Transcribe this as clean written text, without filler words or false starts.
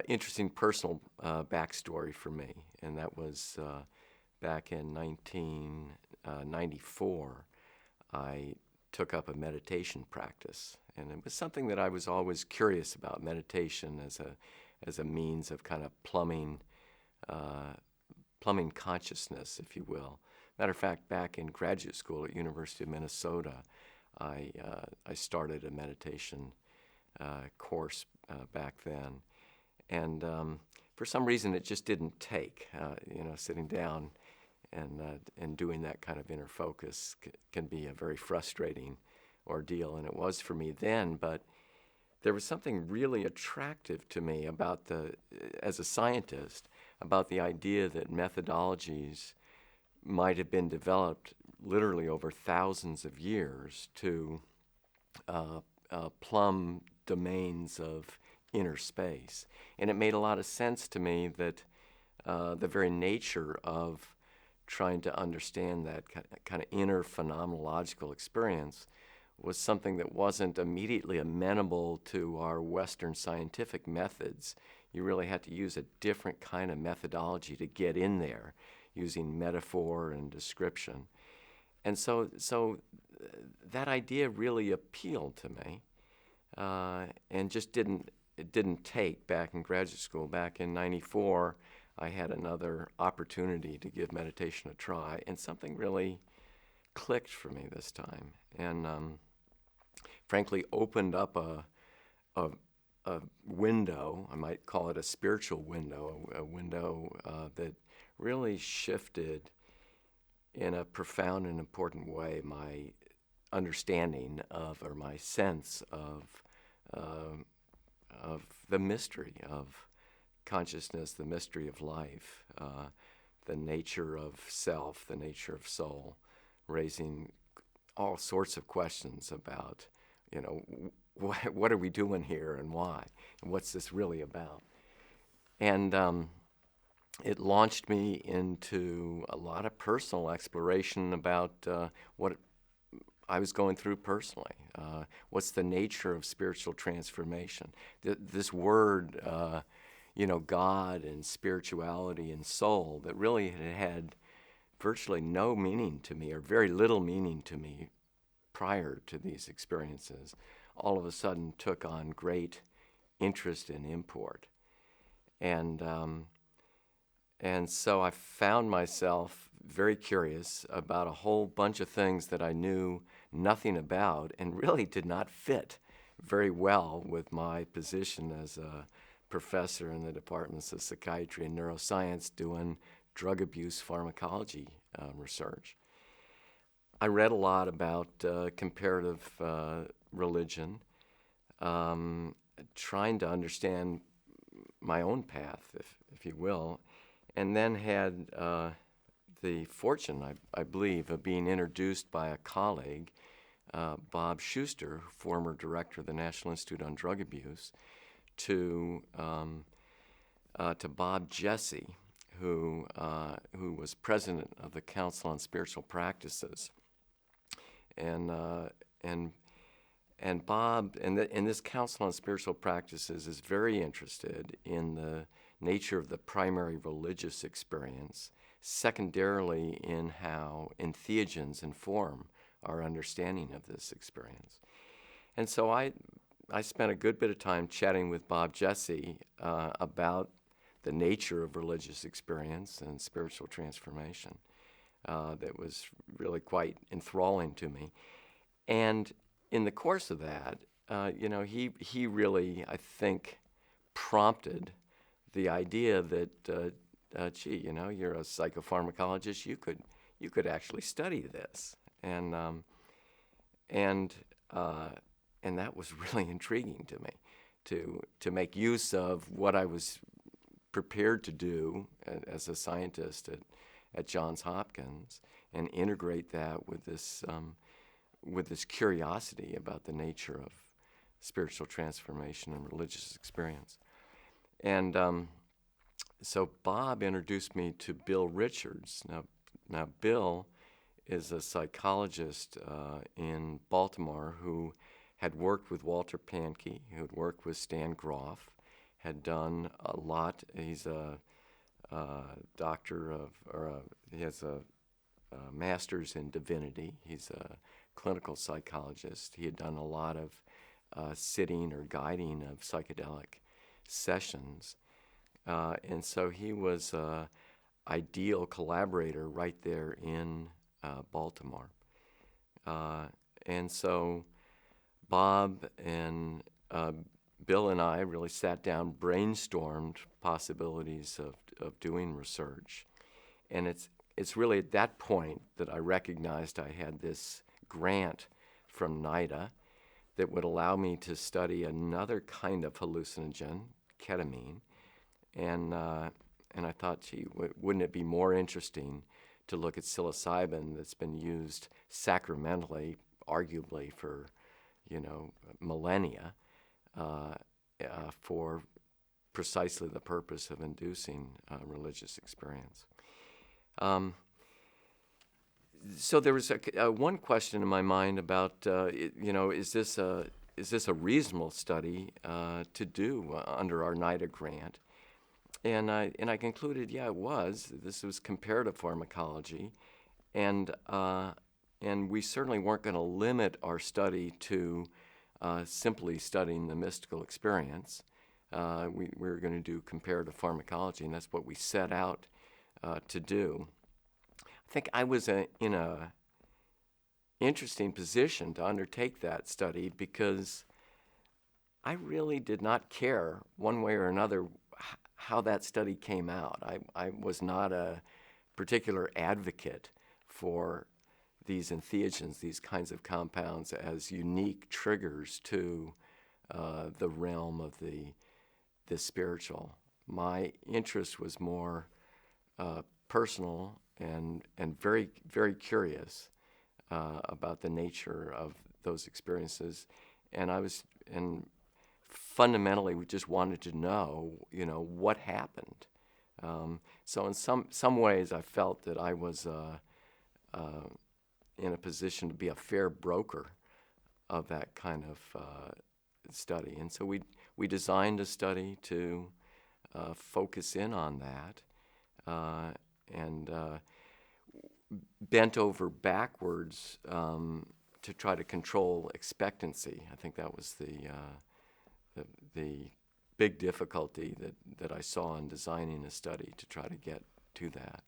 interesting personal backstory for me, and that was back in 1994. I took up a meditation practice, and it was something that I was always curious about, meditation as a means of kind of plumbing consciousness, if you will. Matter of fact, back in graduate school at University of Minnesota, I started a meditation course back then, and for some reason it just didn't take. Sitting down and doing that kind of inner focus can be a very frustrating ordeal, and it was for me then. But there was something really attractive to me about as a scientist, about the idea that methodologies might have been developed literally over thousands of years to plumb domains of inner space. And it made a lot of sense to me that the very nature of trying to understand that kind of inner phenomenological experience was something that wasn't immediately amenable to our Western scientific methods. You really had to use a different kind of methodology to get in there, using metaphor and description. And so that idea really appealed to me, and just didn't take back in graduate school. Back in '94, I had another opportunity to give meditation a try, and something really clicked for me this time, and frankly opened up a window. I might call it a spiritual window, a window that really shifted in a profound and important way my understanding of, or my sense of the mystery of consciousness, the mystery of life, the nature of self, the nature of soul, raising all sorts of questions about, what are we doing here and why, and what's this really about? And it launched me into a lot of personal exploration about what I was going through personally. What's the nature of spiritual transformation? This word, God and spirituality and soul, that really had virtually no meaning to me, or very little meaning to me prior to these experiences, all of a sudden took on great interest and import. And so I found myself very curious about a whole bunch of things that I knew nothing about, and really did not fit very well with my position as a professor in the departments of psychiatry and neuroscience doing drug abuse pharmacology research. I read a lot about comparative religion, trying to understand my own path, if you will, and then had the fortune, I believe, of being introduced by a colleague, Bob Schuster, former director of the National Institute on Drug Abuse, to Bob Jesse, who was president of the Council on Spiritual Practices, and Bob, and this Council on Spiritual Practices is very interested in the nature of the primary religious experience, secondarily in how entheogens inform our understanding of this experience. And so I spent a good bit of time chatting with Bob Jesse about the nature of religious experience and spiritual transformation. That was really quite enthralling to me. And in the course of that, he really, I think, prompted the idea that, you're a psychopharmacologist, you could actually study this, and that was really intriguing to me, to make use of what I was prepared to do as a scientist at Johns Hopkins, and integrate that with this curiosity about the nature of spiritual transformation and religious experience. And so Bob introduced me to Bill Richards. Now Bill is a psychologist in Baltimore who had worked with Walter Pankey, who had worked with Stan Grof, had done a lot. He's a doctor of, he has a master's in divinity. He's a clinical psychologist. He had done a lot of sitting or guiding of psychedelic sessions. And so he was an ideal collaborator right there in Baltimore. And so Bob and Bill and I really sat down, brainstormed possibilities of doing research. And it's really at that point that I recognized I had this grant from NIDA that would allow me to study another kind of hallucinogen, ketamine. And I thought, gee, wouldn't it be more interesting to look at psilocybin that's been used sacramentally, arguably for, millennia, for precisely the purpose of inducing religious experience. So there was one question in my mind about, is this a reasonable study to do under our NIDA grant? And I concluded, yeah, it was. This was comparative pharmacology, and we certainly weren't going to limit our study to simply studying the mystical experience. We were going to do comparative pharmacology, and that's what we set out to do. I think I was in a interesting position to undertake that study because I really did not care one way or another how that study came out. I was not a particular advocate for these entheogens, these kinds of compounds, as unique triggers to the realm of the spiritual. My interest was more personal and very, very curious about the nature of those experiences, and fundamentally we just wanted to know, what happened. So in some ways, I felt that I was in a position to be a fair broker of that kind of study, and so we designed a study to focus in on that. And bent over backwards to try to control expectancy. I think that was the big difficulty that I saw in designing a study to try to get to that.